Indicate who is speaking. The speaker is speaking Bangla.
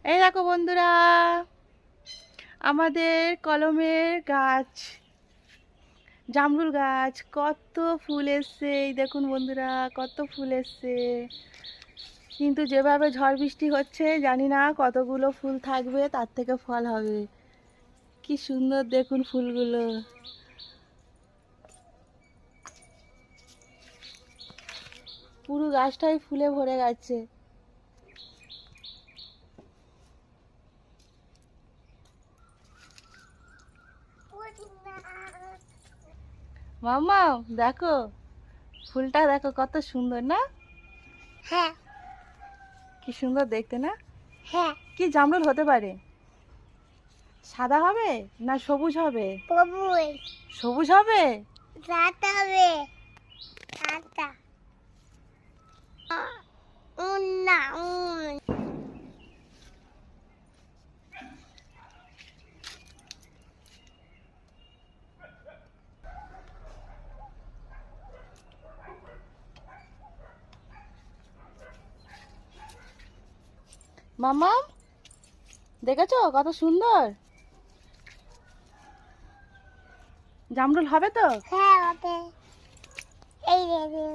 Speaker 1: এই দেখো বন্ধুরা, আমাদের কলমের গাছ, জামরুল গাছ, কত ফুল এসছে। এই দেখুন বন্ধুরা, কত ফুল এসছে। কিন্তু যেভাবে ঝড় বৃষ্টি হচ্ছে, জানি না কতগুলো ফুল থাকবে, তার থেকে ফল হবে। কি সুন্দর দেখুন ফুলগুলো। পুরো গাছটাই ফুলে ভরে গেছে। মামা দেখো, ফুলটা দেখো কত সুন্দর না?
Speaker 2: হ্যাঁ
Speaker 1: কি সুন্দর দেখতে না?
Speaker 2: হ্যাঁ।
Speaker 1: কি জামরুল হতে পারে? সাদা হবে না সবুজ হবে?
Speaker 2: প্রভুই
Speaker 1: সবুজ হবে।
Speaker 2: যাতাবে যাতা উন্না উন।
Speaker 1: মামা দেখেছো কত সুন্দর জামরুল হবে তো?
Speaker 2: হ্যাঁ ওতে এই রে